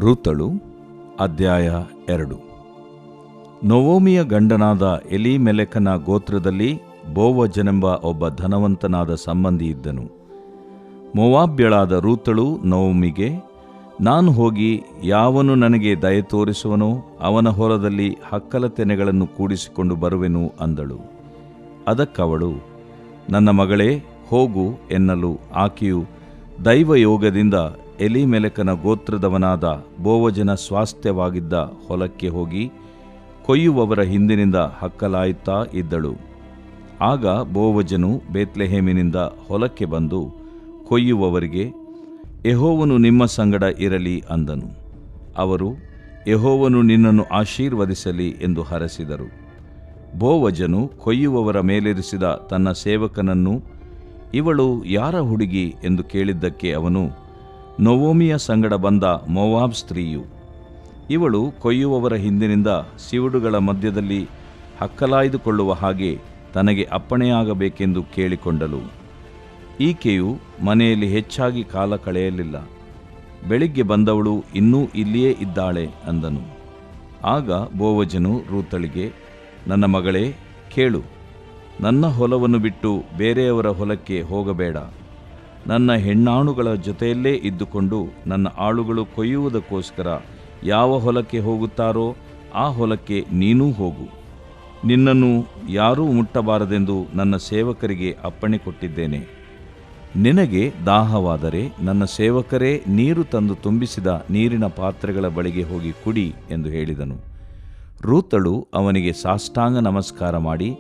ರೂತಳು ಅಧ್ಯಾಯ 2. ನೊವೊಮಿಯ ಗಂಡನಾದ ಎಲೀಮೆಲೆಕನ ಗೋತ್ರದಲ್ಲಿ ಬೋವಜನೆಂಬ ಒಬ್ಬ ಧನವಂತನಾದ ಸಂಬಂಧಿ ಇದ್ದನು. ಮೋವಾಬ್ಯಳಾದ ರೂತಳು ನೊವೊಮಿಗೆ, ನಾನು ಹೋಗಿ ಯಾವನು ನನಗೆ ದಯೆ ತೋರಿಸುವನೋ ಅವನ ಹೊಲದಲ್ಲಿ ಹಕ್ಕಲ ತೆನೆಗಳನ್ನು ಕೂಡಿಸಿಕೊಂಡು ಬರುವೆನು ಅಂದಳು. ಅದಕ್ಕವಳು, ನನ್ನ ಮಗಳೇ ಹೋಗು ಎನ್ನಲು ಆಕೆಯು ದೈವಯೋಗದಿಂದ ಎಲೀಮೆಲೆಕನ ಗೋತ್ರದವನಾದ ಬೋವಜನ ಸ್ವಾಸ್ಥ್ಯವಾಗಿದ್ದ ಹೊಲಕ್ಕೆ ಹೋಗಿ ಕೊಯ್ಯುವವರ ಹಿಂದಿನಿಂದ ಹಕ್ಕಲಾಯುತ್ತಾ ಇದ್ದಳು. ಆಗ ಬೋವಜನು ಬೇತ್ಲೆಹೇಮಿನಿಂದ ಹೊಲಕ್ಕೆ ಬಂದು ಕೊಯ್ಯುವವರಿಗೆ, ಯೆಹೋವನು ನಿಮ್ಮ ಸಂಗಡ ಇರಲಿ ಅಂದನು. ಅವರು, ಯೆಹೋವನು ನಿನ್ನನ್ನು ಆಶೀರ್ವದಿಸಲಿ ಎಂದು ಹರಸಿದರು. ಬೋವಜನು ಕೊಯ್ಯುವವರ ಮೇಲಿರಿಸಿದ ತನ್ನ ಸೇವಕನನ್ನು, ಇವಳು ಯಾರ ಹುಡುಗಿ ಎಂದು ಕೇಳಿದ್ದಕ್ಕೆ ಅವನು, ನೊವೊಮಿಯ ಸಂಗಡ ಬಂದ ಮೋವಾಬ್ ಸ್ತ್ರೀಯು. ಇವಳು ಕೊಯ್ಯುವವರ ಹಿಂದಿನಿಂದ ಸಿವುಡುಗಳ ಮಧ್ಯದಲ್ಲಿ ಹಕ್ಕಲಾಯ್ದುಕೊಳ್ಳುವ ಹಾಗೆ ತನಗೆ ಅಪ್ಪಣೆಯಾಗಬೇಕೆಂದು ಕೇಳಿಕೊಂಡಳು. ಈಕೆಯು ಮನೆಯಲ್ಲಿ ಹೆಚ್ಚಾಗಿ ಕಾಲ ಕಳೆಯಲಿಲ್ಲ. ಬೆಳಿಗ್ಗೆ ಬಂದವಳು ಇನ್ನೂ ಇಲ್ಲಿಯೇ ಇದ್ದಾಳೆ ಅಂದನು. ಆಗ ಬೋವಜನು ರೂತಳಿಗೆ, ನನ್ನ ಮಗಳೇ ಕೇಳು, ನನ್ನ ಹೊಲವನ್ನು ಬಿಟ್ಟು ಬೇರೆಯವರ ಹೊಲಕ್ಕೆ ಹೋಗಬೇಡ. ನನ್ನ ಹೆಣ್ಣಾಳುಗಳ ಜೊತೆಯಲ್ಲೇ ಇದ್ದುಕೊಂಡು ನನ್ನ ಆಳುಗಳು ಕೊಯ್ಯುವುದಕ್ಕೋಸ್ಕರ ಯಾವ ಹೊಲಕ್ಕೆ ಹೋಗುತ್ತಾರೋ ಆ ಹೊಲಕ್ಕೆ ನೀನೂ ಹೋಗು. ನಿನ್ನನ್ನು ಯಾರೂ ಮುಟ್ಟಬಾರದೆಂದು ನನ್ನ ಸೇವಕರಿಗೆ ಅಪ್ಪಣೆ ಕೊಟ್ಟಿದ್ದೇನೆ. ನಿನಗೆ ದಾಹವಾದರೆ ನನ್ನ ಸೇವಕರೇ ನೀರು ತಂದು ತುಂಬಿಸಿದ ನೀರಿನ ಪಾತ್ರೆಗಳ ಬಳಿಗೆ ಹೋಗಿ ಕುಡಿ ಎಂದು ಹೇಳಿದನು. ರೂತಳು ಅವನಿಗೆ ಸಾಷ್ಟಾಂಗ ನಮಸ್ಕಾರ ಮಾಡಿ,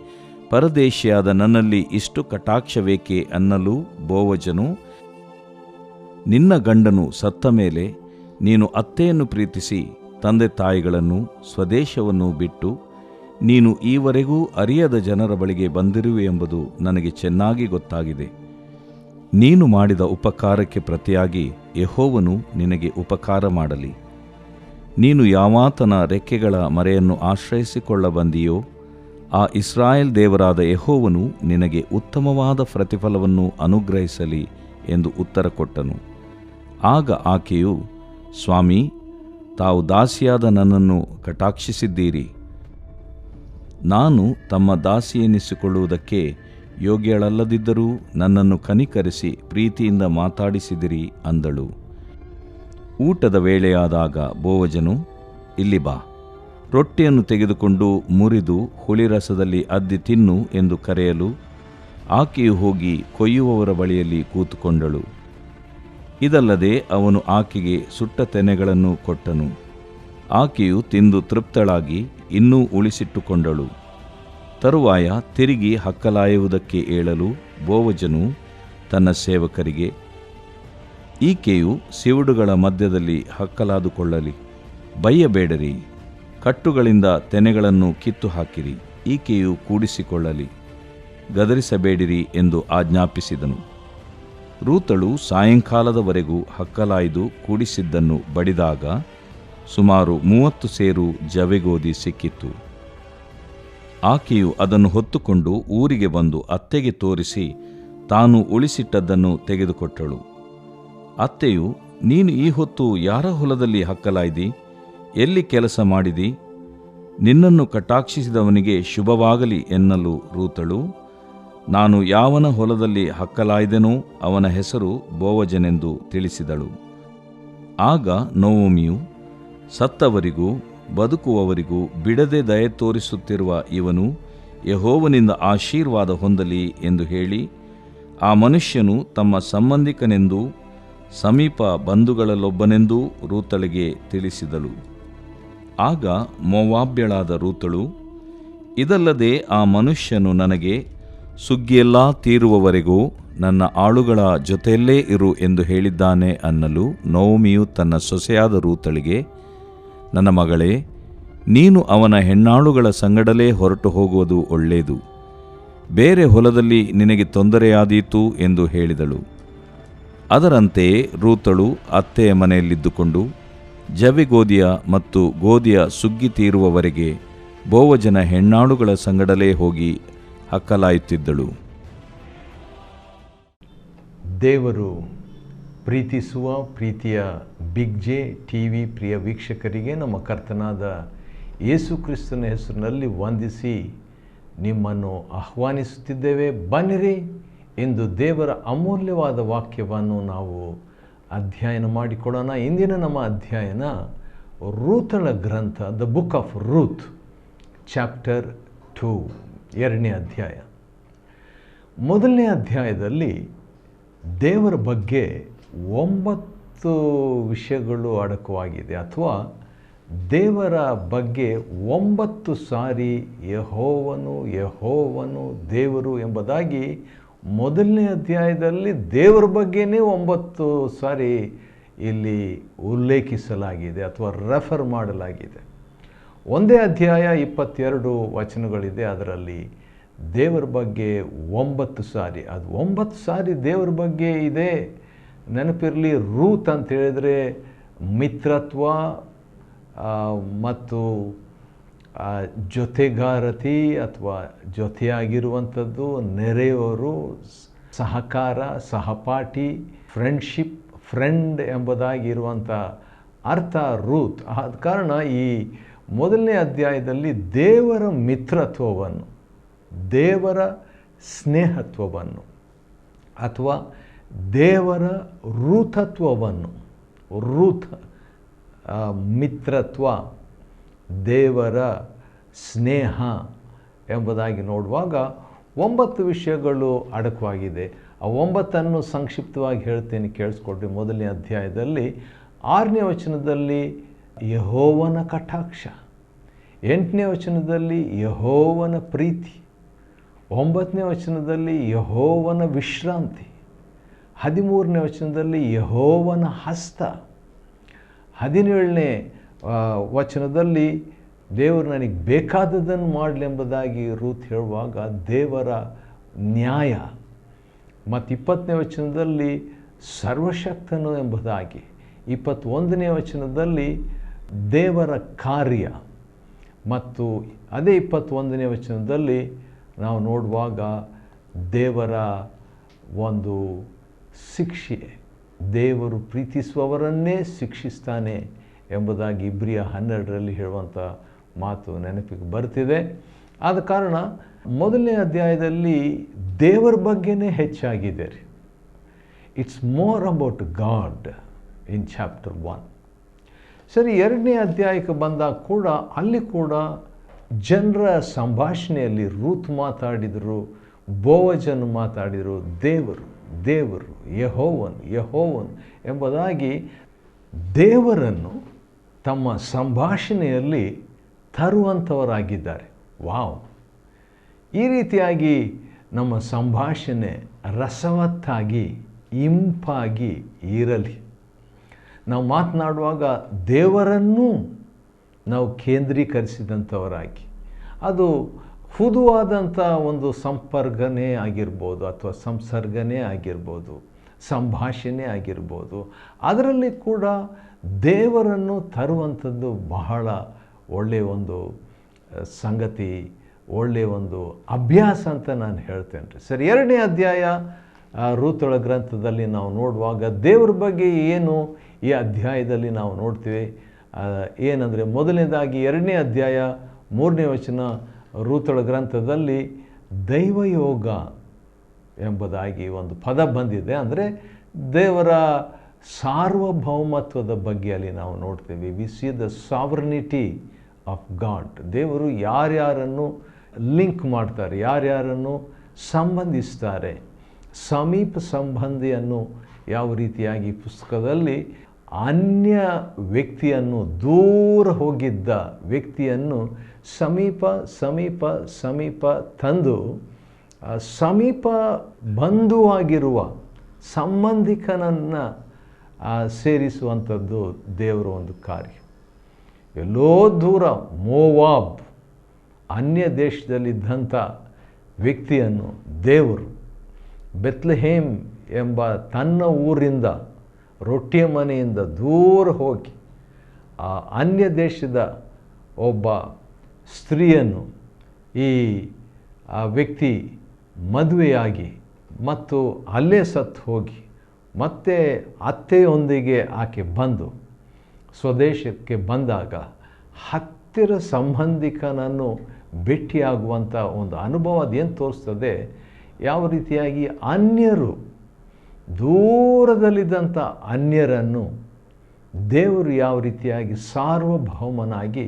ಪರದೇಶಿಯಾದ ನನ್ನಲ್ಲಿ ಇಷ್ಟು ಕಟಾಕ್ಷವೇಕೆ ಅನ್ನಲು ಬೋವಜನು, ನಿನ್ನ ಗಂಡನು ಸತ್ತ ಮೇಲೆ ನೀನು ಅತ್ತೆಯನ್ನು ಪ್ರೀತಿಸಿ ತಂದೆ ತಾಯಿಗಳನ್ನು ಸ್ವದೇಶವನ್ನು ಬಿಟ್ಟು ನೀನು ಈವರೆಗೂ ಅರಿಯದ ಜನರ ಬಳಿಗೆ ಬಂದಿರುವೆ ಎಂಬುದು ನನಗೆ ಚೆನ್ನಾಗಿ ಗೊತ್ತಾಗಿದೆ. ನೀನು ಮಾಡಿದ ಉಪಕಾರಕ್ಕೆ ಪ್ರತಿಯಾಗಿ ಯೆಹೋವನು ನಿನಗೆ ಉಪಕಾರ ಮಾಡಲಿ. ನೀನು ಯಾವಾತನ ರೆಕ್ಕೆಗಳ ಮರೆಯನ್ನು ಆಶ್ರಯಿಸಿಕೊಳ್ಳ ಬಂದಿಯೋ ಆ ಇಸ್ರಾಯೇಲ್ ದೇವರಾದ ಯೆಹೋವನು ನಿನಗೆ ಉತ್ತಮವಾದ ಪ್ರತಿಫಲವನ್ನು ಅನುಗ್ರಹಿಸಲಿ ಎಂದು ಉತ್ತರ ಕೊಟ್ಟನು. ಆಗ ಆಕೆಯು, ಸ್ವಾಮಿ, ತಾವು ದಾಸಿಯಾದ ನನ್ನನ್ನು ಕಟಾಕ್ಷಿಸಿದ್ದೀರಿ. ನಾನು ತಮ್ಮ ದಾಸಿಯೆನಿಸಿಕೊಳ್ಳುವುದಕ್ಕೆ ಯೋಗ್ಯಳಲ್ಲದಿದ್ದರೂ ನನ್ನನ್ನು ಕನಿಕರಿಸಿ ಪ್ರೀತಿಯಿಂದ ಮಾತಾಡಿಸಿದಿರಿ ಅಂದಳು. ಊಟದ ವೇಳೆಯಾದಾಗ ಬೋವಜನು, ಇಲ್ಲಿ ಬಾ, ರೊಟ್ಟಿಯನ್ನು ತೆಗೆದುಕೊಂಡು ಮುರಿದು ಹುಳಿರಸದಲ್ಲಿ ಅದ್ದಿ ತಿನ್ನು ಎಂದು ಕರೆಯಲು ಆಕೆಯು ಹೋಗಿ ಕೊಯ್ಯುವವರ ಬಳಿಯಲ್ಲಿ ಕೂತುಕೊಂಡಳು. ಇದಲ್ಲದೆ ಅವನು ಆಕೆಗೆ ಸುಟ್ಟ ತೆನೆಗಳನ್ನು ಕೊಟ್ಟನು. ಆಕೆಯು ತಿಂದು ತೃಪ್ತಳಾಗಿ ಇನ್ನೂ ಉಳಿಸಿಟ್ಟುಕೊಂಡಳು. ತರುವಾಯ ತಿರುಗಿ ಹಕ್ಕಲಾಯುವುದಕ್ಕೆ ಏಳಲು ಬೋವಜನು ತನ್ನ ಸೇವಕರಿಗೆ, ಈಕೆಯು ಸಿವುಡುಗಳ ಮಧ್ಯದಲ್ಲಿ ಹಕ್ಕಲಾದುಕೊಳ್ಳಲಿ, ಬಯ್ಯಬೇಡರಿ, ಕಟ್ಟುಗಳಿಂದ ತೆನೆಗಳನ್ನು ಕಿತ್ತು ಹಾಕಿರಿ, ಈಕೆಯು ಕೂಡಿಸಿಕೊಳ್ಳಲಿ, ಗದರಿಸಬೇಡಿರಿ ಎಂದು ಆಜ್ಞಾಪಿಸಿದನು. ರೂತಳು ಸಾಯಂಕಾಲದವರೆಗೂ ಹಕ್ಕಲಾಯ್ದು ಕೂಡಿಸಿದ್ದನ್ನು ಬಡಿದಾಗ ಸುಮಾರು 30 ಸೇರು ಜವೆಗೋದಿ ಸಿಕ್ಕಿತ್ತು. ಆಕೆಯು ಅದನ್ನು ಹೊತ್ತುಕೊಂಡು ಊರಿಗೆ ಬಂದು ಅತ್ತೆಗೆ ತೋರಿಸಿ ತಾನು ಉಳಿಸಿಟ್ಟದ್ದನ್ನು ತೆಗೆದುಕೊಟ್ಟಳು. ಅತ್ತೆಯು, ನೀನು ಈ ಹೊತ್ತು ಯಾರ ಹೊಲದಲ್ಲಿ ಹಕ್ಕಲಾಯ್ದಿ? ಎಲ್ಲಿ ಕೆಲಸ ಮಾಡಿದಿ? ನಿನ್ನನ್ನು ಕಟಾಕ್ಷಿಸಿದವನಿಗೆ ಶುಭವಾಗಲಿ ಎನ್ನಲು ರೂತಳು, ನಾನು ಯಾವನ ಹೊಲದಲ್ಲಿ ಹಕ್ಕಲಾಯ್ದೆನೋ ಅವನ ಹೆಸರು ಬೋವಜನೆಂದು ತಿಳಿಸಿದಳು. ಆಗ ನೊವೊಮಿಯು, ಸತ್ತವರಿಗೂ ಬದುಕುವವರಿಗೂ ಬಿಡದೆ ದಯೆ ತೋರಿಸುತ್ತಿರುವ ಇವನು ಯೆಹೋವನಿಂದ ಆಶೀರ್ವಾದ ಹೊಂದಲಿ ಎಂದು ಹೇಳಿ ಆ ಮನುಷ್ಯನು ತಮ್ಮ ಸಂಬಂಧಿಕನೆಂದೂ ಸಮೀಪ ಬಂಧುಗಳಲ್ಲೊಬ್ಬನೆಂದೂ ರೂತಳಿಗೆ ತಿಳಿಸಿದಳು. ಆಗ ಮೋವಾಬ್ಯಳಾದ ರೂತಳು, ಇದಲ್ಲದೆ ಆ ಮನುಷ್ಯನು ನನಗೆ ಸುಗ್ಗಿಯೆಲ್ಲಾ ತೀರುವವರೆಗೂ ನನ್ನ ಆಳುಗಳ ಜೊತೆಯಲ್ಲೇ ಇರು ಎಂದು ಹೇಳಿದ್ದಾನೆ ಅನ್ನಲು ನೊವೊಮಿಯು ತನ್ನ ಸೊಸೆಯಾದ ರೂತಳಿಗೆ, ನನ್ನ ಮಗಳೇ, ನೀನು ಅವನ ಹೆಣ್ಣಾಳುಗಳ ಸಂಗಡಲೇ ಹೊರಟು ಹೋಗುವುದು ಒಳ್ಳೆಯದು. ಬೇರೆ ಹೊಲದಲ್ಲಿ ನಿನಗೆ ತೊಂದರೆಯಾದೀತು ಎಂದು ಹೇಳಿದಳು. ಅದರಂತೆಯೇ ರೂತಳು ಅತ್ತೆಯ ಮನೆಯಲ್ಲಿದ್ದುಕೊಂಡು ಜವೆಗೋದಿಯ ಮತ್ತು ಗೋದಿಯ ಸುಗ್ಗಿ ತೀರುವವರೆಗೆ ಬೋವಜನ ಹೆಣ್ಣಾಳುಗಳ ಸಂಗಡಲೇ ಹೋಗಿ ಹಕ್ಕಲಾಯುತ್ತಿದ್ದಳು. ದೇವರು ಪ್ರೀತಿಸುವ ಪ್ರೀತಿಯ ಬಿಗ್ ಜೆ ಟಿ ವಿ ಪ್ರಿಯ ವೀಕ್ಷಕರಿಗೆ ನಮ್ಮ ಕರ್ತನಾದ ಯೇಸು ಕ್ರಿಸ್ತನ ಹೆಸರಿನಲ್ಲಿ ವಂದಿಸಿ ನಿಮ್ಮನ್ನು ಆಹ್ವಾನಿಸುತ್ತಿದ್ದೇವೆ. ಬನ್ನಿರಿ, ಇಂದು ದೇವರ ಅಮೂಲ್ಯವಾದ ವಾಕ್ಯವನ್ನು ನಾವು ಅಧ್ಯಯನ ಮಾಡಿಕೊಳ್ಳೋಣ. ಇಂದಿನ ನಮ್ಮ ಅಧ್ಯಯನ ರೂತಳ ಗ್ರಂಥ, the book of Routh, chapter 2, 2ನೇ ಅಧ್ಯಾಯ. ಮೊದಲನೇ ಅಧ್ಯಾಯದಲ್ಲಿ ದೇವರ ಬಗ್ಗೆ 9 ವಿಷಯಗಳು ಅಡಕವಾಗಿದೆ, ಅಥವಾ ದೇವರ ಬಗ್ಗೆ 9 ಸಾರಿ ಯೆಹೋವನು ದೇವರು ಎಂಬುದಾಗಿ ಮೊದಲನೇ ಅಧ್ಯಾಯದಲ್ಲಿ ದೇವರ ಬಗ್ಗೆನೇ 9 ಸಾರಿ ಇಲ್ಲಿ ಉಲ್ಲೇಖಿಸಲಾಗಿದೆ ಅಥವಾ ರೆಫರ್ ಮಾಡಲಾಗಿದೆ. ಒಂದೇ ಅಧ್ಯಾಯ 22 ವಚನಗಳಿದೆ, ಅದರಲ್ಲಿ ದೇವರ ಬಗ್ಗೆ 9 ಸಾರಿ, ಅದು 9 ಸಾರಿ ದೇವರ ಬಗ್ಗೆ ಇದೆ. ನೆನಪಿರಲಿ, ರೂತ್ ಅಂತ ಹೇಳಿದರೆ ಮಿತ್ರತ್ವ ಮತ್ತು ಜೊತೆಗಾರತಿ ಅಥವಾ ಜೊತೆಯಾಗಿರುವಂಥದ್ದು, ನೆರೆಯವರು, ಸಹಕಾರ, ಸಹಪಾಠಿ, ಫ್ರೆಂಡ್ಶಿಪ್, ಫ್ರೆಂಡ್ ಎಂಬುದಾಗಿರುವಂಥ ಅರ್ಥ ರೂತ್. ಆದ ಕಾರಣ ಈ ಮೊದಲನೇ ಅಧ್ಯಾಯದಲ್ಲಿ ದೇವರ ಮಿತ್ರತ್ವವನ್ನು, ದೇವರ ಸ್ನೇಹತ್ವವನ್ನು ಅಥವಾ ದೇವರ ರೂಥತ್ವವನ್ನು, ರೂಥ ಮಿತ್ರತ್ವ, ದೇವರ ಸ್ನೇಹ ಎಂಬುದಾಗಿ ನೋಡುವಾಗ 9 ವಿಷಯಗಳು ಅಡಕವಾಗಿದೆ. ಆ 9 ಸಂಕ್ಷಿಪ್ತವಾಗಿ ಹೇಳ್ತೇನೆ, ಕೇಳಿಸ್ಕೊಡ್ರಿ. ಮೊದಲನೇ ಅಧ್ಯಾಯದಲ್ಲಿ 6ನೇ ವಚನದಲ್ಲಿ ಯೆಹೋವನ ಕಟಾಕ್ಷ, 8ನೇ ವಚನದಲ್ಲಿ ಯೆಹೋವನ ಪ್ರೀತಿ, 9ನೇ ವಚನದಲ್ಲಿ ಯೆಹೋವನ ವಿಶ್ರಾಂತಿ, 13ನೇ ವಚನದಲ್ಲಿ ಯೆಹೋವನ ಹಸ್ತ, 17ನೇ ವಚನದಲ್ಲಿ ದೇವರು ನನಗೆ ಬೇಕಾದದನ್ನು ಮಾಡಲೆಂಬುದಾಗಿ ರೂತ್ ಹೇಳುವಾಗ ದೇವರ ನ್ಯಾಯ, ಮತ್ತು 20ನೇ ವಚನದಲ್ಲಿ ಸರ್ವಶಕ್ತನು ಎಂಬುದಾಗಿ, 21ನೇ ವಚನದಲ್ಲಿ ದೇವರ ಕಾರ್ಯ, ಮತ್ತು ಅದೇ 21ನೇ ವಚನದಲ್ಲಿ ನಾವು ನೋಡುವಾಗ ದೇವರ ಒಂದು ಶಿಕ್ಷೆ, ದೇವರು ಪ್ರೀತಿಸುವವರನ್ನೇ ಶಿಕ್ಷಿಸ್ತಾನೆ ಎಂಬುದಾಗಿ ಇಬ್ರಿಯ 12ರಲ್ಲಿ ಹೇಳುವಂಥ ಮಾತು ನೆನಪಿಗೆ ಬರ್ತಿದೆ. ಆದ ಕಾರಣ ಮೊದಲನೇ ಅಧ್ಯಾಯದಲ್ಲಿ ದೇವರ ಬಗ್ಗೆನೇ ಹೆಚ್ಚಾಗಿದೆ ರೀ. It's more about god in chapter 1. ಸರಿ, 2ನೇ ಅಧ್ಯಾಯಕ್ಕೆ ಬಂದಾಗ ಕೂಡ ಅಲ್ಲಿ ಕೂಡ ಜನರ ಸಂಭಾಷಣೆಯಲ್ಲಿ ರೂತ್ ಮಾತಾಡಿದರು, ಬೋವಜನು ಮಾತಾಡಿದರು, ದೇವರು ಯೆಹೋವನ್ ಎಂಬುದಾಗಿ ದೇವರನ್ನು ತಮ್ಮ ಸಂಭಾಷಣೆಯಲ್ಲಿ ತರುವಂಥವರಾಗಿದ್ದಾರೆ. ವಾವ್! ಈ ರೀತಿಯಾಗಿ ನಮ್ಮ ಸಂಭಾಷಣೆ ರಸವತ್ತಾಗಿ, ಇಂಪಾಗಿ ಇರಲಿ. ನಾವು ಮಾತನಾಡುವಾಗ ದೇವರನ್ನು ನಾವು ಕೇಂದ್ರೀಕರಿಸಿದಂಥವರಾಗಿ, ಅದು ಹುದುವಾದಂಥ ಒಂದು ಸಂಪರ್ಕನೇ ಆಗಿರ್ಬೋದು, ಅಥವಾ ಸಂಸರ್ಗನೇ ಆಗಿರ್ಬೋದು, ಸಂಭಾಷಣೆ ಆಗಿರ್ಬೋದು, ಅದರಲ್ಲಿ ಕೂಡ ದೇವರನ್ನು ತರುವಂಥದ್ದು ಬಹಳ ಒಳ್ಳೆಯ ಒಂದು ಸಂಗತಿ, ಒಳ್ಳೆಯ ಒಂದು ಅಭ್ಯಾಸ ಅಂತ ನಾನು ಹೇಳ್ತೇನೆ ರೀ. ಸರಿ, 2ನೇ ಅಧ್ಯಾಯ ರೂತಳ ಗ್ರಂಥದಲ್ಲಿ ನಾವು ನೋಡುವಾಗ ದೇವರ ಬಗ್ಗೆ ಏನು ಈ ಅಧ್ಯಾಯದಲ್ಲಿ ನಾವು ನೋಡ್ತೀವಿ ಏನಂದರೆ, ಮೊದಲನೇದಾಗಿ 2ನೇ ಅಧ್ಯಾಯ 3ನೇ ವಚನ ರೂತಳ ಗ್ರಂಥದಲ್ಲಿ ದೈವಯೋಗ ಎಂಬುದಾಗಿ ಒಂದು ಪದ ಬಂದಿದೆ. ಅಂದರೆ ದೇವರ ಸಾರ್ವಭೌಮತ್ವದ ಬಗ್ಗೆ ಅಲ್ಲಿ ನಾವು ನೋಡ್ತೀವಿ. We see the sovereignty of God. ದೇವರು ಯಾರ್ಯಾರನ್ನು ಲಿಂಕ್ ಮಾಡ್ತಾರೆ, ಯಾರ್ಯಾರನ್ನು ಸಂಬಂಧಿಸ್ತಾರೆ, ಸಮೀಪ ಸಂಬಂಧಿಯನ್ನು ಯಾವ ರೀತಿಯಾಗಿ ಪುಸ್ತಕದಲ್ಲಿ ಅನ್ಯ ವ್ಯಕ್ತಿಯನ್ನು, ದೂರ ಹೋಗಿದ್ದ ವ್ಯಕ್ತಿಯನ್ನು ಸಮೀಪ ತಂದು ಸಮೀಪ ಬಂಧುವಾಗಿರುವ ಸಂಬಂಧಿಕನನ್ನು ಸೇರಿಸುವಂಥದ್ದು ದೇವರ ಒಂದು ಕಾರ್ಯ. ಎಲ್ಲೋ ದೂರ ಮೋವಾಬ್, ಅನ್ಯ ದೇಶದಲ್ಲಿದ್ದಂಥ ವ್ಯಕ್ತಿಯನ್ನು ದೇವರು ಬೆತ್ಲೆಹೇಮ್ ಎಂಬ ತನ್ನ ಊರಿಂದ, ರೊಟ್ಟಿಯ ಮನೆಯಿಂದ ದೂರ ಹೋಗಿ ಆ ಅನ್ಯ ದೇಶದ ಒಬ್ಬ ಸ್ತ್ರೀಯನ್ನು ಆ ವ್ಯಕ್ತಿ ಮದುವೆಯಾಗಿ ಮತ್ತು ಅಲ್ಲೇ ಸತ್ತು ಹೋಗಿ ಮತ್ತೆ ಅತ್ತೆಯೊಂದಿಗೆ ಆಕೆ ಬಂದು ಸ್ವದೇಶಕ್ಕೆ ಬಂದಾಗ ಹತ್ತಿರ ಸಂಬಂಧಿಕನನ್ನು ಭೇಟಿಯಾಗುವಂಥ ಒಂದು ಅನುಭವ ಅದೇನು ತೋರಿಸ್ತದೆ, ಯಾವ ರೀತಿಯಾಗಿ ಅನ್ಯರು, ದೂರದಲ್ಲಿದ್ದಂಥ ಅನ್ಯರನ್ನು ದೇವರು ಯಾವ ರೀತಿಯಾಗಿ ಸಾರ್ವಭೌಮನಾಗಿ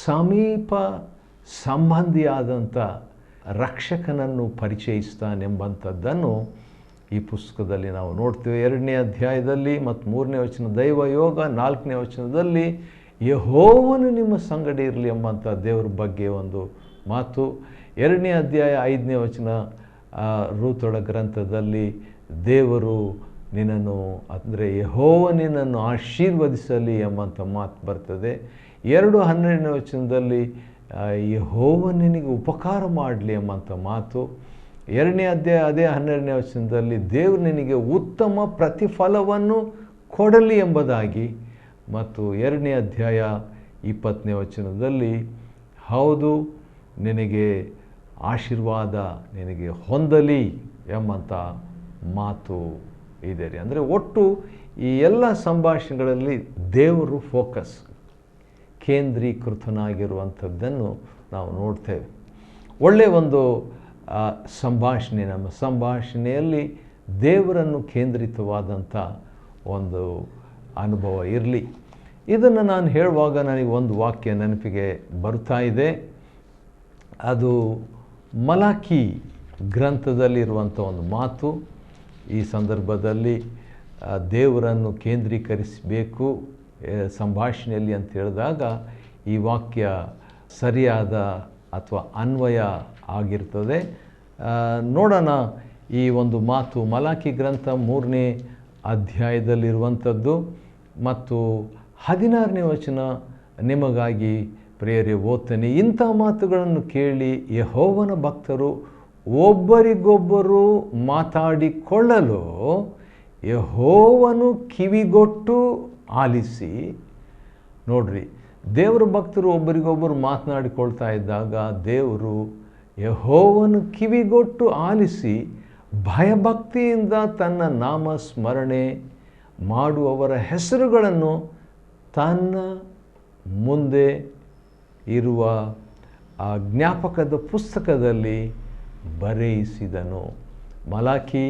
ಸಮೀಪ ಸಂಬಂಧಿಯಾದಂಥ ರಕ್ಷಕನನ್ನು ಪರಿಚಯಿಸ್ತಾನೆಂಬಂಥದ್ದನ್ನು ಈ ಪುಸ್ತಕದಲ್ಲಿ ನಾವು ನೋಡ್ತೇವೆ. 2ನೇ ಅಧ್ಯಾಯದಲ್ಲಿ ಮತ್ತು 3ನೇ ವಚನ ದೈವಯೋಗ, 4ನೇ ವಚನದಲ್ಲಿ ಯೆಹೋವನು ನಿಮ್ಮ ಸಂಗಡ ಇರಲಿ ಎಂಬಂಥ ದೇವರ ಬಗ್ಗೆ ಒಂದು ಮಾತು. 2ನೇ ಅಧ್ಯಾಯ 5ನೇ ವಚನ ರೂತೊಳ ಗ್ರಂಥದಲ್ಲಿ ದೇವರು ನಿನ್ನನ್ನು, ಅಂದರೆ ಯೆಹೋವ ನಿನ್ನನ್ನು ಆಶೀರ್ವದಿಸಲಿ ಎಂಬಂಥ ಮಾತು ಬರ್ತದೆ. 2:12ನೇ ವಚನದಲ್ಲಿ ಯೆಹೋವ ನಿನಗೆ ಉಪಕಾರ ಮಾಡಲಿ ಎಂಬಂಥ ಮಾತು. 2ನೇ ಅಧ್ಯಾಯ ಅದೇ 12ನೇ ವಚನದಲ್ಲಿ ದೇವರು ನಿನಗೆ ಉತ್ತಮ ಪ್ರತಿಫಲವನ್ನು ಕೊಡಲಿ ಎಂಬುದಾಗಿ, ಮತ್ತು 2ನೇ ಅಧ್ಯಾಯ 20ನೇ ವಚನದಲ್ಲಿ ಹೌದು ನಿನಗೆ ಆಶೀರ್ವಾದ ನಿನಗೆ ಹೊಂದಲಿ ಎಂಬಂಥ ಮಾತು ಇದೆ ರೀ. ಅಂದರೆ ಒಟ್ಟು ಈ ಎಲ್ಲ ಸಂಭಾಷಣೆಗಳಲ್ಲಿ ದೇವರು ಫೋಕಸ್, ಕೇಂದ್ರೀಕೃತನಾಗಿರುವಂಥದ್ದನ್ನು ನಾವು ನೋಡ್ತೇವೆ. ಒಳ್ಳೆಯ ಒಂದು ಸಂಭಾಷಣೆ, ನಮ್ಮ ಸಂಭಾಷಣೆಯಲ್ಲಿ ದೇವರನ್ನು ಕೇಂದ್ರಿತವಾದಂಥ ಒಂದು ಅನುಭವ ಇರಲಿ. ಇದನ್ನು ನಾನು ಹೇಳುವಾಗ ನನಗೆ ಒಂದು ವಾಕ್ಯ ನೆನಪಿಗೆ ಬರ್ತಾ ಇದೆ. ಅದು ಮಲಾಕಿ ಗ್ರಂಥದಲ್ಲಿರುವಂಥ ಒಂದು ಮಾತು. ಈ ಸಂದರ್ಭದಲ್ಲಿ ದೇವರನ್ನು ಕೇಂದ್ರೀಕರಿಸಬೇಕು ಸಂಭಾಷಣೆಯಲ್ಲಿ ಅಂತ ಹೇಳಿದಾಗ ಈ ವಾಕ್ಯ ಸರಿಯಾದ ಅಥವಾ ಅನ್ವಯ ಆಗಿರ್ತದೆ. ನೋಡೋಣ ಈ ಒಂದು ಮಾತು ಮಲಾಕಿ ಗ್ರಂಥ 3ನೇ ಅಧ್ಯಾಯದಲ್ಲಿರುವಂಥದ್ದು ಮತ್ತು 16ನೇ ವಚನ ನಿಮಗಾಗಿ ಪ್ರಿಯರೇ ಓದ್ತೇನೆ. ಇಂಥ ಮಾತುಗಳನ್ನು ಕೇಳಿ ಯೆಹೋವನ ಭಕ್ತರು ಒಬ್ಬರಿಗೊಬ್ಬರು ಮಾತಾಡಿಕೊಳ್ಳಲು ಯೆಹೋವನು ಕಿವಿಗೊಟ್ಟು ಆಲಿಸಿ. ನೋಡ್ರಿ, ದೇವರ ಭಕ್ತರು ಒಬ್ಬರಿಗೊಬ್ಬರು ಮಾತನಾಡಿಕೊಳ್ತಾ ಇದ್ದಾಗ ದೇವರು ಯೆಹೋವನು ಕಿವಿಗೊಟ್ಟು ಆಲಿಸಿ ಭಯಭಕ್ತಿಯಿಂದ ತನ್ನ ನಾಮ ಸ್ಮರಣೆ ಮಾಡುವವರ ಹೆಸರುಗಳನ್ನು ತನ್ನ ಮುಂದೆ ಇರುವ ಆ ಜ್ಞಾಪಕದ ಪುಸ್ತಕದಲ್ಲಿ ಬರೆಯಿಸಿದನು. ಮಲಾಕಿ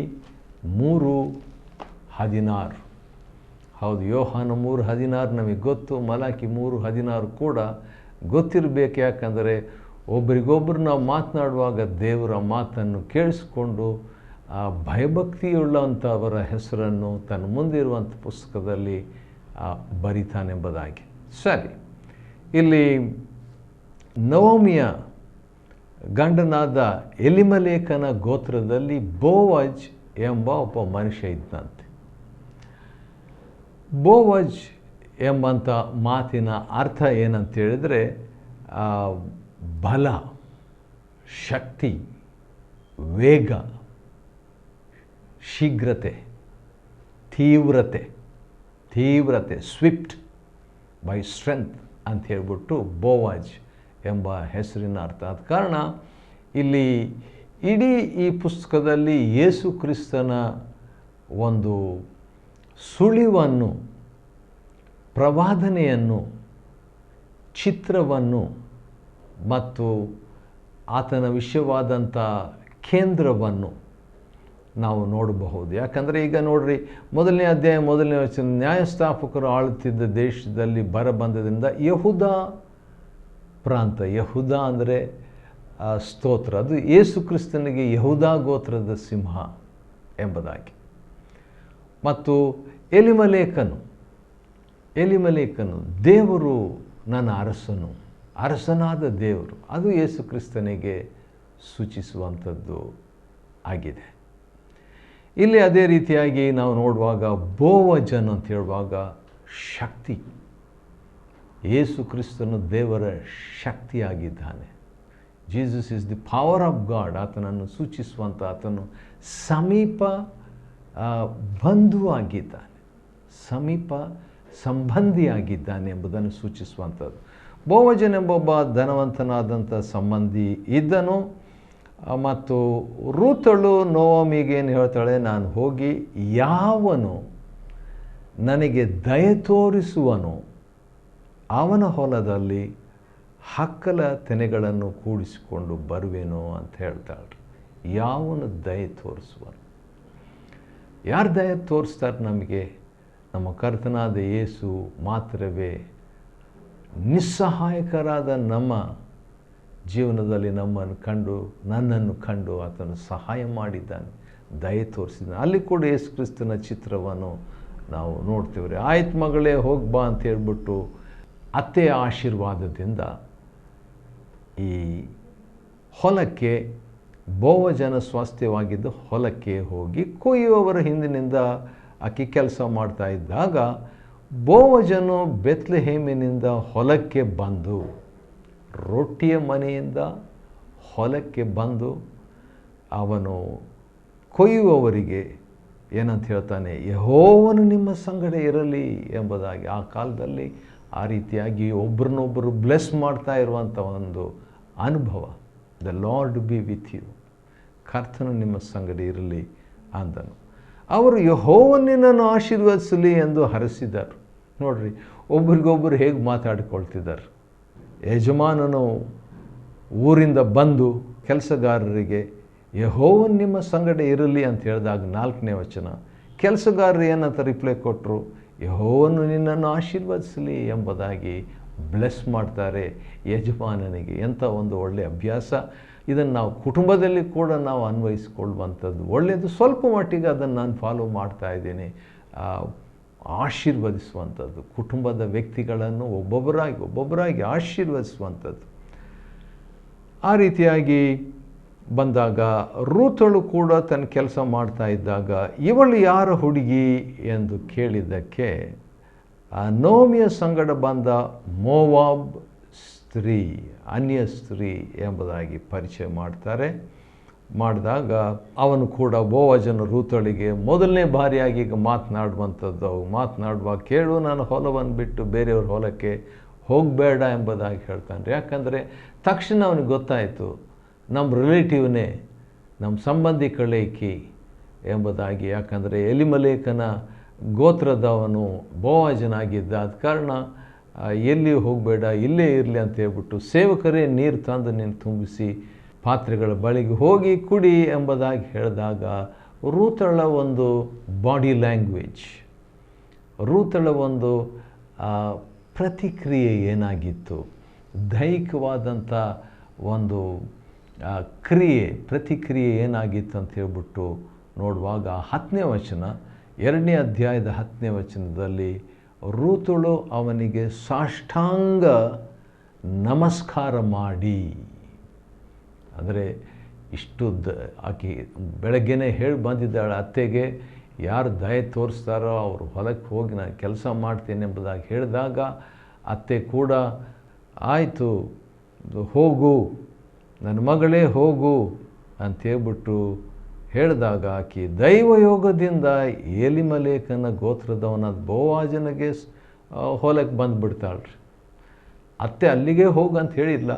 3:16. ಹೌದು, ಯೋಹಾನ 3:16 ನಮಗೆ ಗೊತ್ತು, ಮಲಾಕಿ 3:16 ಕೂಡ ಗೊತ್ತಿರಬೇಕು. ಯಾಕಂದರೆ ಒಬ್ರಿಗೊಬ್ಬರು ನಾವು ಮಾತನಾಡುವಾಗ ದೇವರ ಮಾತನ್ನು ಕೇಳಿಸ್ಕೊಂಡು ಆ ಭಯಭಕ್ತಿಯುಳ್ಳಂಥವರ ಹೆಸರನ್ನು ತನ್ನ ಮುಂದಿರುವಂಥ ಪುಸ್ತಕದಲ್ಲಿ ಬರಿತಾನೆಂಬುದಾಗಿ. ಸರಿ, ಇಲ್ಲಿ ನವೋಮಿಯ ಗಂಡನಾದ ಎಲಿಮಲೇಕನ ಗೋತ್ರದಲ್ಲಿ ಬೋವಜ್ ಎಂಬ ಒಬ್ಬ ಮನುಷ್ಯ ಇದ್ದಂತೆ. ಬೋವಜ್ ಎಂಬಂಥ ಮಾತಿನ ಅರ್ಥ ಏನಂತ ಹೇಳಿದರೆ ಬಲ, ಶಕ್ತಿ, ವೇಗ, ಶೀಘ್ರತೆ, ತೀವ್ರತೆ, ಸ್ವಿಫ್ಟ್ ಬೈ ಸ್ಟ್ರೆಂತ್ ಅಂತ ಹೇಳ್ಬಿಟ್ಟು ಬೋವಜ್ ಎಂಬ ಹೆಸರಿನ ಅರ್ಥ. ಆದ ಕಾರಣ ಇಲ್ಲಿ ಇಡೀ ಈ ಪುಸ್ತಕದಲ್ಲಿ ಯೇಸು ಕ್ರಿಸ್ತನ ಒಂದು ಸುಳಿವನ್ನು, ಪ್ರವಾದನೆಯನ್ನು, ಚಿತ್ರವನ್ನು ಮತ್ತು ಆತನ ವಿಷಯವಾದಂಥ ಕೇಂದ್ರವನ್ನು ನಾವು ನೋಡಬಹುದು. ಯಾಕಂದರೆ ಈಗ ನೋಡ್ರಿ, 1ನೇ ಅಧ್ಯಾಯ 1ನೇ ವಚನ, ನ್ಯಾಯಸ್ಥಾಪಕರು ಆಳುತ್ತಿದ್ದ ದೇಶದಲ್ಲಿ ಬರ ಬಂದದಿಂದ ಯಹೂದ ಪ್ರಾಂತ, ಯಹೂದ ಅಂದರೆ ಸ್ತೋತ್ರ, ಅದು ಯೇಸು ಕ್ರಿಸ್ತನಿಗೆ ಯಹೂದ ಗೋತ್ರದ ಸಿಂಹ ಎಂಬುದಾಗಿ. ಮತ್ತು ಎಲಿಮಲೇಕನು ದೇವರು ನನ್ನ ಅರಸನು, ಅರಸನಾದ ದೇವರು, ಅದು ಯೇಸು ಕ್ರಿಸ್ತನಿಗೆ ಸೂಚಿಸುವಂಥದ್ದು ಆಗಿದೆ. ಇಲ್ಲಿ ಅದೇ ರೀತಿಯಾಗಿ ನಾವು ನೋಡುವಾಗ ಬೋವಜನ್ ಅಂತ ಹೇಳುವಾಗ ಶಕ್ತಿ, ಯೇಸು ಕ್ರಿಸ್ತನು ದೇವರ ಶಕ್ತಿಯಾಗಿದ್ದಾನೆ. Jesus is the power of God. ಆತನನ್ನು ಸೂಚಿಸುವಂಥ, ಆತನು ಸಮೀಪ ಬಂಧುವಾಗಿದ್ದಾನೆ, ಸಮೀಪ ಸಂಬಂಧಿಯಾಗಿದ್ದಾನೆ ಎಂಬುದನ್ನು ಸೂಚಿಸುವಂಥದ್ದು. ಬೋವಜನ್ ಎಂಬೊಬ್ಬ ಧನವಂತನಾದಂಥ ಸಂಬಂಧಿ ಇದ್ದನು. ಮತ್ತು ರೂತಳು ನೋವಮಿಗೆ ಏನು ಹೇಳ್ತಾಳೆ, ನಾನು ಹೋಗಿ ಯಾವನು ನನಗೆ ದಯೆ ತೋರಿಸುವನು ಅವನ ಹೊಲದಲ್ಲಿ ಹಕ್ಕಲ ತೆನೆಗಳನ್ನು ಕೂಡಿಸಿಕೊಂಡು ಬರುವೆನೋ ಅಂತ ಹೇಳ್ತಾಳೆ. ಯಾವನು ದಯೆ ತೋರಿಸುವನು? ಯಾರು ದಯೆ ತೋರಿಸ್ತಾರೆ ನಮಗೆ? ನಮ್ಮ ಕರ್ತನಾದ ಯೇಸು ಮಾತ್ರವೇ ನಿಸ್ಸಹಾಯಕರಾದ ನಮ್ಮ ಜೀವನದಲ್ಲಿ ನನ್ನನ್ನು ಕಂಡು ಆತನು ಸಹಾಯ ಮಾಡಿದ್ದಾನೆ, ದಯೆ ತೋರಿಸಿದ್ದಾನೆ. ಅಲ್ಲಿ ಕೂಡ ಯೇಸು ಕ್ರಿಸ್ತನ ಚಿತ್ರವನ್ನು ನಾವು ನೋಡ್ತೀವ್ರಿ. ಆಯ್ತು ಮಗಳೇ ಹೋಗಿ ಬಾ ಅಂತ ಹೇಳ್ಬಿಟ್ಟು ಅತ್ತೆಯ ಆಶೀರ್ವಾದದಿಂದ ಈ ಹೊಲಕ್ಕೆ, ಬೋವಜನ ಸ್ವಾಸ್ಥ್ಯವಾಗಿದ್ದ ಹೊಲಕ್ಕೆ ಹೋಗಿ ಕೊಯ್ಯುವವರ ಹಿಂದಿನಿಂದ ಆಕೆ ಕೆಲಸ ಮಾಡ್ತಾ ಇದ್ದಾಗ ಬೋವಜನು ಬೆತ್ಲೆಹೇಮಿನಿಂದ ಹೊಲಕ್ಕೆ ಬಂದು, ರೊಟ್ಟಿಯ ಮನೆಯಿಂದ ಹೊಲಕ್ಕೆ ಬಂದು ಅವನು ಕೊಯ್ಯುವವರಿಗೆ ಏನಂತ ಹೇಳ್ತಾನೆ, ಯೆಹೋವನು ನಿಮ್ಮ ಸಂಗಡ ಇರಲಿ ಎಂಬುದಾಗಿ. ಆ ಕಾಲದಲ್ಲಿ ಆ ರೀತಿಯಾಗಿ ಒಬ್ಬರನ್ನೊಬ್ಬರು ಬ್ಲೆಸ್ ಮಾಡ್ತಾ ಇರುವಂಥ ಒಂದು ಅನುಭವ. The lord be with you, ಕರ್ತನು ನಿಮ್ಮ ಸಂಗಡ ಇರಲಿ ಅಂದನು. ಅವರು ಯೆಹೋವನನ್ನು ಆಶೀರ್ವದಿಸಲಿ ಎಂದು ಹರಸಿದರು. ನೋಡ್ರಿ, ಒಬ್ರಿಗೊಬ್ಬರು ಹೇಗೆ ಮಾತಾಡಿಕೊಳ್ತಿದ್ದಾರೆ. ಯಜಮಾನನು ಊರಿಂದ ಬಂದು ಕೆಲಸಗಾರರಿಗೆ ಯೆಹೋವನು ನಿಮ್ಮ ಸಂಗಡ ಇರಲಿ ಅಂತ ಹೇಳಿದಾಗ 4ನೇ ವಚನ, ಕೆಲಸಗಾರರು ಏನಂತ ರಿಪ್ಲೈ ಕೊಟ್ಟರು, ಯೆಹೋವನು ನಿನ್ನನ್ನು ಆಶೀರ್ವದಿಸಲಿ ಎಂಬುದಾಗಿ ಬ್ಲೆಸ್ ಮಾಡ್ತಾರೆ ಯಜಮಾನನಿಗೆ. ಎಂಥ ಒಂದು ಒಳ್ಳೆಯ ಅಭ್ಯಾಸ. ಇದನ್ನು ನಾವು ಕುಟುಂಬದಲ್ಲಿ ಕೂಡ ನಾವು ಅನ್ವಯಿಸಿಕೊಳ್ಳುವಂಥದ್ದು ಒಳ್ಳೆಯದು. ಸ್ವಲ್ಪ ಮಟ್ಟಿಗೆ ಅದನ್ನು ನಾನು ಫಾಲೋ ಮಾಡ್ತಾ ಇದ್ದೀನಿ. ಆಶೀರ್ವದಿಸುವಂಥದ್ದು, ಕುಟುಂಬದ ವ್ಯಕ್ತಿಗಳನ್ನು ಒಬ್ಬೊಬ್ಬರಾಗಿ ಆಶೀರ್ವದಿಸುವಂಥದ್ದು. ಆ ರೀತಿಯಾಗಿ ಬಂದಾಗ ರೂತಳು ಕೂಡ ತನ್ನ ಕೆಲಸ ಮಾಡ್ತಾ ಇದ್ದಾಗ ಇವಳು ಯಾರ ಹುಡುಗಿ ಎಂದು ಕೇಳಿದ್ದಕ್ಕೆ ನೋಮಿಯ ಸಂಗಡ ಬಂದ ಮೋವಾಬ್ ಸ್ತ್ರೀ, ಅನ್ಯ ಸ್ತ್ರೀ ಎಂಬುದಾಗಿ ಪರಿಚಯ ಮಾಡಿದಾಗ ಅವನು ಕೂಡ ಬೋವಜನ ರೂತಳಿಗೆ ಮೊದಲನೇ ಬಾರಿಯಾಗಿ ಈಗ ಮಾತನಾಡುವಾಗ ಕೇಳು, ನಾನು ಹೊಲವನ್ನು ಬಿಟ್ಟು ಬೇರೆಯವ್ರ ಹೊಲಕ್ಕೆ ಹೋಗಬೇಡ ಎಂಬುದಾಗಿ ಹೇಳ್ತಾನೆ. ಯಾಕಂದರೆ ತಕ್ಷಣ ಅವನಿಗೆ ಗೊತ್ತಾಯಿತು, ನಮ್ಮ ರಿಲೇಟಿವ್ನೇ, ನಮ್ಮ ಸಂಬಂಧಿಕಳೇಕಿ ಎಂಬುದಾಗಿ. ಯಾಕಂದರೆ ಎಲಿಮಲೇಕನ ಗೋತ್ರದವನು ಬೋವಜನಾಗಿದ್ದ. ಆದ ಕಾರಣ ಎಲ್ಲಿ ಹೋಗಬೇಡ, ಇಲ್ಲೇ ಇರಲಿ ಅಂತ ಹೇಳ್ಬಿಟ್ಟು ಸೇವಕರೇ ನೀರು ತಂದು ನೀನು ತುಂಬಿಸಿ ಪಾತ್ರೆಗಳ ಬಳಿಗೆ ಹೋಗಿ ಕುಡಿ ಎಂಬುದಾಗಿ ಹೇಳಿದಾಗ ರೂತಳ ಒಂದು ಬಾಡಿ ಲ್ಯಾಂಗ್ವೇಜ್, ರೂತಳ ಒಂದು ಪ್ರತಿಕ್ರಿಯೆ ಏನಾಗಿತ್ತು, ದೈಹಿಕವಾದಂಥ ಒಂದು ಪ್ರತಿಕ್ರಿಯೆ ಏನಾಗಿತ್ತು ಅಂತ ಹೇಳ್ಬಿಟ್ಟು ನೋಡುವಾಗ 10ನೇ ವಚನ, 2ನೇ ಅಧ್ಯಾಯದ 10ನೇ ವಚನದಲ್ಲಿ ರೂತಳು ಅವನಿಗೆ ಸಾಷ್ಟಾಂಗ ನಮಸ್ಕಾರ ಮಾಡಿ, ಅಂದರೆ ಇಷ್ಟು ಆಕೆ ಬೆಳಗ್ಗೆನೇ ಹೇಳಿ ಬಂದಿದ್ದಾಳೆ ಅತ್ತೆಗೆ, ಯಾರು ದಯೆ ತೋರಿಸ್ತಾರೋ ಅವರು ಹೊಲಕ್ಕೆ ಹೋಗಿ ನಾನು ಕೆಲಸ ಮಾಡ್ತೀನಿ ಎಂಬುದಾಗಿ ಹೇಳಿದಾಗ ಅತ್ತೆ ಕೂಡ ಆಯಿತು ಹೋಗು ನನ್ನ ಮಗಳೇ ಹೋಗು ಅಂತೇಳ್ಬಿಟ್ಟು ಹೇಳಿದಾಗ ಆಕೆ ದೈವಯೋಗದಿಂದ ಎಲಿಮಲೇಕನ ಗೋತ್ರದವನಾದ ಬೋವಜನಿಗೆ ಹೊಲಕ್ಕೆ ಬಂದುಬಿಡ್ತಾಳ್ರಿ. ಅತ್ತೆ ಅಲ್ಲಿಗೆ ಹೋಗು ಅಂತ ಹೇಳಿಲ್ಲ,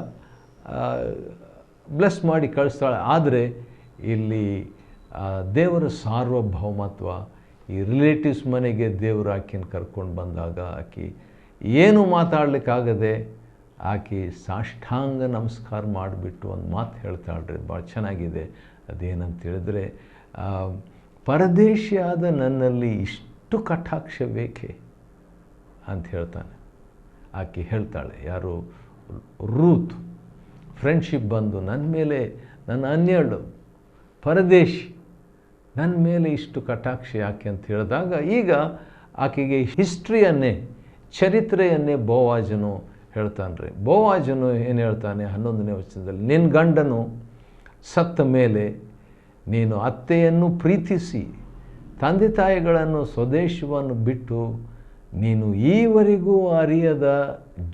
ಬ್ಲೆಸ್ ಮಾಡಿ ಕಳಿಸ್ತಾಳೆ. ಆದರೆ ಇಲ್ಲಿ ದೇವರ ಸಾರ್ವಭೌಮತ್ವ, ಈ ರಿಲೇಟಿವ್ಸ್ ಮನೆಗೆ ದೇವರು ಆಕೆಯನ್ನು ಕರ್ಕೊಂಡು ಬಂದಾಗ ಆಕೆ ಏನು ಮಾತಾಡಲಿಕ್ಕಾಗದೆ ಆಕೆ ಸಾಷ್ಟಾಂಗ ನಮಸ್ಕಾರ ಮಾಡಿಬಿಟ್ಟು ಒಂದು ಮಾತು ಹೇಳ್ತಾಳ್ರಿ, ಭಾಳ ಚೆನ್ನಾಗಿದೆ. ಅದೇನಂತ ಹೇಳಿದ್ರೆ, ಪರದೇಶಿಯಾದ ನನ್ನಲ್ಲಿ ಇಷ್ಟು ಕಟಾಕ್ಷ ಬೇಕೆ ಅಂತ ಹೇಳ್ತಾನೆ. ಆಕೆ ಹೇಳ್ತಾಳೆ, ಯಾರು ರೂತ್ ಫ್ರೆಂಡ್ಶಿಪ್ ಬಂದು ನನ್ನ ಮೇಲೆ, ನನ್ನ ಅನ್ಯಳು ಪರದೇಶಿ, ನನ್ನ ಮೇಲೆ ಇಷ್ಟು ಕಟಾಕ್ಷ ಯಾಕೆ ಅಂತ ಹೇಳಿದಾಗ ಈಗ ಆಕೆಗೆ ಹಿಸ್ಟ್ರಿಯನ್ನೇ, ಚರಿತ್ರೆಯನ್ನೇ ಬೋವಜನು ಹೇಳ್ತಾನೆ ರೀ. ಬೋವಜನು ಏನು ಹೇಳ್ತಾನೆ 11ನೇ ವಚನದಲ್ಲಿ, ನಿನ್ನ ಗಂಡನು ಸತ್ತ ಮೇಲೆ ನೀನು ಅತ್ತೆಯನ್ನು ಪ್ರೀತಿಸಿ ತಂದೆ ತಾಯಿಗಳನ್ನು ಸ್ವದೇಶವನ್ನು ಬಿಟ್ಟು ನೀನು ಈವರೆಗೂ ಅರಿಯದ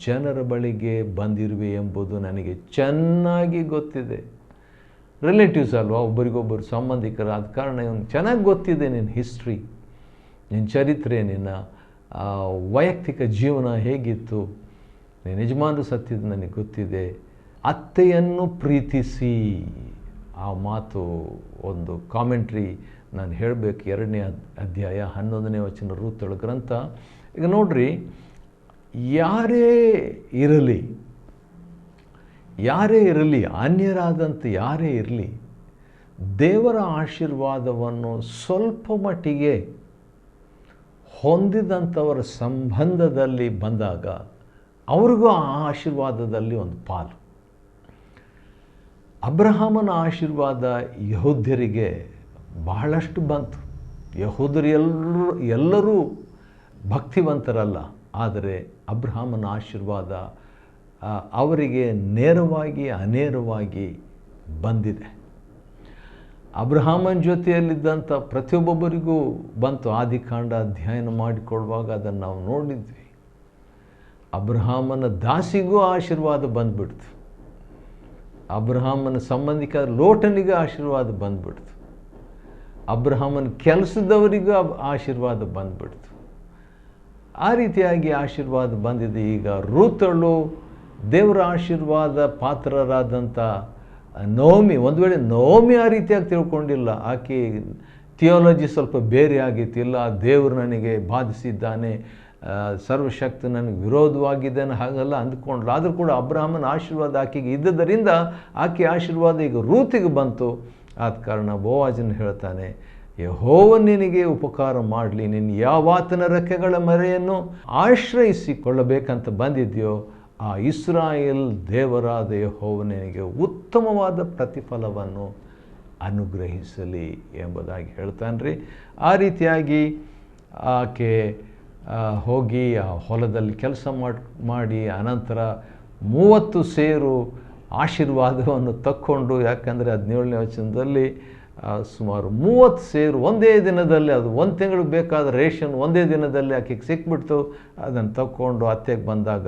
ಜನರ ಬಳಿಗೆ ಬಂದಿರುವೆ ಎಂಬುದು ನನಗೆ ಚೆನ್ನಾಗಿ ಗೊತ್ತಿದೆ. ರಿಲೇಟಿವ್ಸ್ ಅಲ್ವಾ, ಒಬ್ಬರಿಗೊಬ್ಬರು ಸಂಬಂಧಿಕರು, ಆದ ಕಾರಣ ಇವನು ಚೆನ್ನಾಗಿ ಗೊತ್ತಿದೆ ನಿನ್ನ ಹಿಸ್ಟ್ರಿ, ನಿನ್ನ ಚರಿತ್ರೆ, ನಿನ್ನ ವೈಯಕ್ತಿಕ ಜೀವನ ಹೇಗಿತ್ತು, ನಿನ್ನ ಯಜಮಾನರು ಸತ್ತಿದ್ದು ನನಗೆ ಗೊತ್ತಿದೆ. ಅತ್ತೆಯನ್ನು ಪ್ರೀತಿಸಿ, ಆ ಮಾತು ಒಂದು ಕಾಮೆಂಟ್ರಿ ನಾನು ಹೇಳಬೇಕು. 2ನೇ ಅಧ್ಯಾಯ 11ನೇ ವಚನ ರೂತಳ ಗ್ರಂಥ. ಈಗ ನೋಡ್ರಿ, ಯಾರೇ ಇರಲಿ, ಅನ್ಯರಾದಂಥ ಯಾರೇ ಇರಲಿ, ದೇವರ ಆಶೀರ್ವಾದವನ್ನು ಸ್ವಲ್ಪ ಮಟ್ಟಿಗೆ ಹೊಂದಿದಂಥವರ ಸಂಬಂಧದಲ್ಲಿ ಬಂದಾಗ ಅವ್ರಿಗೂ ಆ ಆಶೀರ್ವಾದದಲ್ಲಿ ಒಂದು ಪಾಲು. ಅಬ್ರಹಾಮನ ಆಶೀರ್ವಾದ ಯಹೂದ್ಯರಿಗೆ ಬಹಳಷ್ಟು ಬಂತು. ಯಹೂದ್ಯರು ಎಲ್ಲರೂ ಭಕ್ತಿವಂತರಲ್ಲ, ಆದರೆ ಅಬ್ರಹಾಮನ ಆಶೀರ್ವಾದ ಅವರಿಗೆ ನೇರವಾಗಿ ಅನೇರವಾಗಿ ಬಂದಿದೆ. ಅಬ್ರಹಾಮನ ಜೊತೆಯಲ್ಲಿದ್ದಂಥ ಪ್ರತಿಯೊಬ್ಬೊಬ್ಬರಿಗೂ ಬಂತು. ಆದಿಕಾಂಡ ಅಧ್ಯಯನ ಮಾಡಿಕೊಳ್ಳುವಾಗ ಅದನ್ನು ನಾವು ನೋಡಿದ್ವಿ. ಅಬ್ರಹಾಮನ ದಾಸಿಗೂ ಆಶೀರ್ವಾದ ಬಂದುಬಿಡ್ತು. ಅಬ್ರಹಾಮನ ಸಂಬಂಧಿಕ ಲೋಟನಿಗೂ ಆಶೀರ್ವಾದ ಬಂದುಬಿಡ್ತು. ಅಬ್ರಹಾಮನ ಕೆಲಸದವರಿಗೂ ಆಶೀರ್ವಾದ ಬಂದುಬಿಡ್ತು. ಆ ರೀತಿಯಾಗಿ ಆಶೀರ್ವಾದ ಬಂದಿದೆ. ಈಗ ರೂತಳು ದೇವರ ಆಶೀರ್ವಾದ ಪಾತ್ರರಾದಂಥ ನವಮಿ, ಒಂದು ವೇಳೆ ನವಮಿ ಆ ರೀತಿಯಾಗಿ ತಿಳ್ಕೊಂಡಿಲ್ಲ, ಆಕೆ ಥಿಯಾಲಜಿ ಸ್ವಲ್ಪ ಬೇರೆ ಆಗಿತ್ತಿಲ್ಲ, ದೇವರು ನನಗೆ ಬಾಧಿಸಿದ್ದಾನೆ, ಸರ್ವಶಕ್ತಿ ನನಗೆ ವಿರೋಧವಾಗಿದ್ದಾನೆ ಹಾಗೆಲ್ಲ ಅಂದ್ಕೊಂಡ್ಲು. ಆದರೂ ಕೂಡ ಅಬ್ರಹಾಮನ ಆಶೀರ್ವಾದ ಆಕೆಗೆ ಇದ್ದದರಿಂದ ಆಕೆ ಆಶೀರ್ವಾದ ಈಗ ರೂತಿಗೆ ಬಂತು. ಆದ ಕಾರಣ ಬೋವಾಜನ ಹೇಳ್ತಾನೆ, ಯೆಹೋವನು ನಿನಗೆ ಉಪಕಾರ ಮಾಡಲಿ, ನೀನು ಯಾವಾತನ ರೆಕ್ಕೆಗಳ ಮರೆಯನ್ನು ಆಶ್ರಯಿಸಿಕೊಳ್ಳಬೇಕಂತ ಬಂದಿದೆಯೋ ಆ ಇಸ್ರಾಯೇಲ್ ದೇವರಾದ ಯೆಹೋವನಿಗೆ ಉತ್ತಮವಾದ ಪ್ರತಿಫಲವನ್ನು ಅನುಗ್ರಹಿಸಲಿ ಎಂಬುದಾಗಿ ಹೇಳ್ತಾನೆ ರೀ. ಆ ರೀತಿಯಾಗಿ ಆಕೆ ಹೋಗಿ ಆ ಹೊಲದಲ್ಲಿ ಕೆಲಸ ಮಾಡಿ ಅನಂತರ 30 ಸೇರು ಆಶೀರ್ವಾದವನ್ನು ತಕ್ಕೊಂಡು, ಯಾಕಂದರೆ 17ನೇ ವಚನದಲ್ಲಿ ಸುಮಾರು 30 ಸೇರು ಒಂದೇ ದಿನದಲ್ಲಿ, ಅದು 1 ತಿಂಗಳು ಬೇಕಾದ ರೇಷನ್ ಒಂದೇ ದಿನದಲ್ಲಿ ಆಕೆಗೆ ಸಿಕ್ಬಿಡ್ತು. ಅದನ್ನು ತಕ್ಕೊಂಡು ಅತ್ತೆಗೆ ಬಂದಾಗ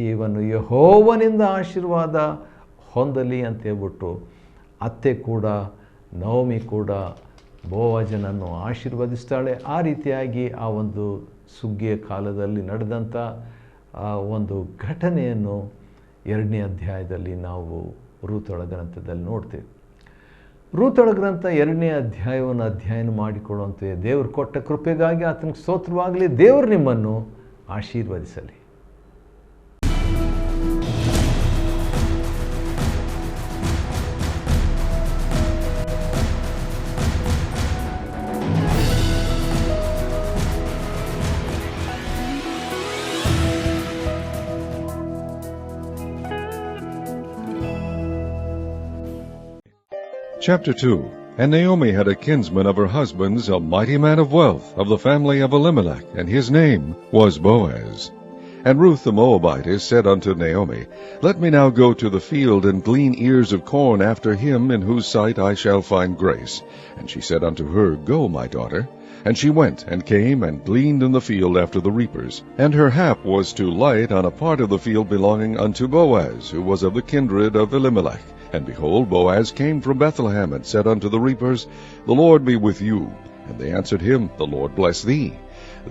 ಇವನು ಯೆಹೋವನಿಂದ ಆಶೀರ್ವಾದ ಹೊಂದಲಿ ಅಂತ ಹೇಳ್ಬಿಟ್ಟು ಅತ್ತೆ ಕೂಡ ನವಮಿ ಕೂಡ ಬೋವಜನನ್ನು ಆಶೀರ್ವದಿಸ್ತಾಳೆ. ಆ ರೀತಿಯಾಗಿ ಆ ಒಂದು ಸುಗ್ಗಿಯ ಕಾಲದಲ್ಲಿ ನಡೆದಂಥ ಒಂದು ಘಟನೆಯನ್ನು 2ನೇ ಅಧ್ಯಾಯದಲ್ಲಿ ನಾವು ರೂತಳ ಗ್ರಂಥದಲ್ಲಿ ನೋಡ್ತೇವೆ. ರೂತಳ ಗ್ರಂಥ 2ನೇ ಅಧ್ಯಾಯವನ್ನು ಅಧ್ಯಯನ ಮಾಡಿಕೊಳ್ಳುವಂತೆ ದೇವರು ಕೊಟ್ಟ ಕೃಪೆಗಾಗಿ ಆತನಿಗೆ ಸ್ತೋತ್ರವಾಗಲಿ. ದೇವರು ನಿಮ್ಮನ್ನು ಆಶೀರ್ವದಿಸಲಿ. Chapter 2. And Naomi had a kinsman of her husband's, a mighty man of wealth, of the family of Elimelech, and his name was Boaz. And Ruth the Moabitess said unto Naomi, Let me now go to the field, and glean ears of corn after him, in whose sight I shall find grace. And she said unto her, Go, my daughter. And she went, and came, and gleaned in the field after the reapers. And her hap was to light on a part of the field belonging unto Boaz, who was of the kindred of Elimelech. And behold, Boaz came from Bethlehem, and said unto the reapers, The Lord be with you. And they answered him, The Lord bless thee.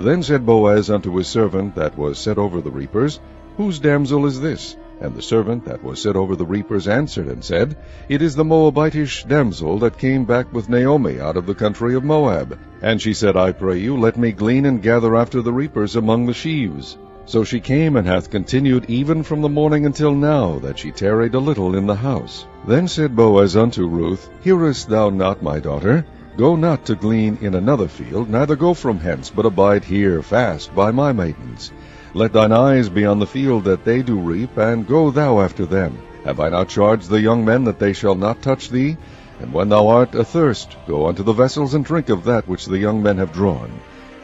Then said Boaz unto his servant that was set over the reapers, Whose damsel is this? And the servant that was set over the reapers answered and said, It is the Moabitish damsel that came back with Naomi out of the country of Moab. And she said, I pray you, let me glean and gather after the reapers among the sheaves. So she came, and hath continued even from the morning until now, that she tarried a little in the house. Then said Boaz unto Ruth, Hearest thou not, my daughter? Go not to glean in another field, neither go from hence, but abide here fast by my maidens. Let thine eyes be on the field that they do reap, and go thou after them. Have I not charged the young men that they shall not touch thee? And when thou art athirst, go unto the vessels, and drink of that which the young men have drawn.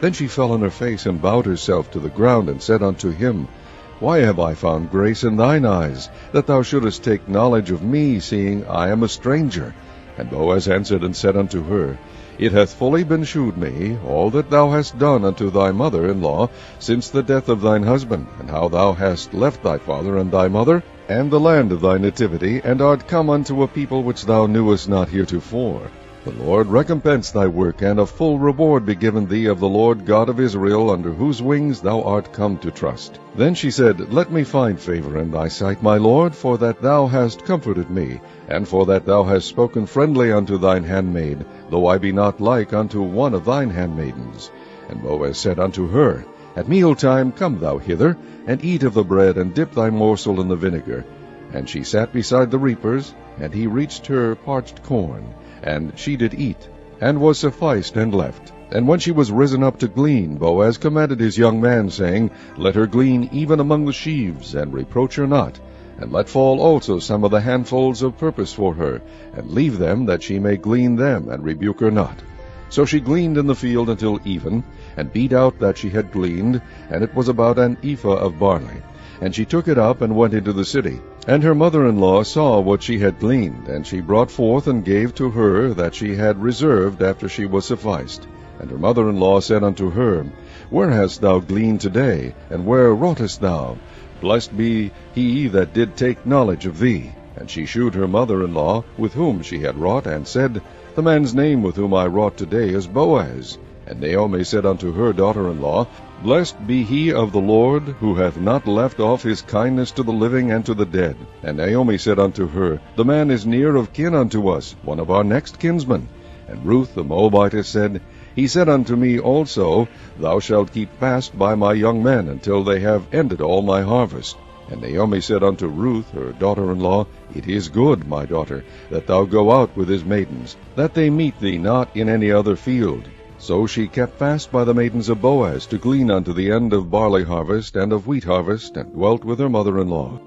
Then she fell on her face, and bowed herself to the ground, and said unto him, Why have I found grace in thine eyes, that thou shouldest take knowledge of me, seeing I am a stranger? And Boaz answered and said unto her, It hath fully been shewed me, all that thou hast done unto thy mother-in-law, since the death of thine husband, and how thou hast left thy father and thy mother, and the land of thy nativity, and art come unto a people which thou knewest not heretofore. The Lord recompense thy work, and a full reward be given thee of the Lord God of Israel, under whose wings thou art come to trust. Then she said, Let me find favor in thy sight, my Lord, for that thou hast comforted me, and for that thou hast spoken friendly unto thine handmaid, though I be not like unto one of thine handmaidens. And Boaz said unto her, At mealtime come thou hither, and eat of the bread, and dip thy morsel in the vinegar. And she sat beside the reapers, and he reached her parched corn, and she did eat, and was sufficed, and left. And when she was risen up to glean, Boaz commanded his young man, saying, Let her glean even among the sheaves, and reproach her not, and let fall also some of the handfuls of purpose for her, and leave them, that she may glean them, and rebuke her not. So she gleaned in the field until even, and beat out that she had gleaned, and it was about an ephah of barley. And she took it up, and went into the city. And her mother-in-law saw what she had gleaned, and she brought forth and gave to her that she had reserved after she was sufficed. And her mother-in-law said unto her, Where hast thou gleaned today, and where wroughtest thou? Blessed be he that did take knowledge of thee. And she shewed her mother-in-law with whom she had wrought, and said, The man's name with whom I wrought today is Boaz. And Naomi said unto her daughter-in-law, Blessed be he of the Lord, who hath not left off his kindness to the living and to the dead. And Naomi said unto her, The man is near of kin unto us, one of our next kinsmen. And Ruth the Moabitess said, He said unto me also, Thou shalt keep fast by my young men, until they have ended all my harvest. And Naomi said unto Ruth her daughter-in-law, It is good, my daughter, that thou go out with his maidens, that they meet thee not in any other field. So she kept fast by the maidens of Boaz, to glean unto the end of barley harvest and of wheat harvest, and dwelt with her mother-in-law.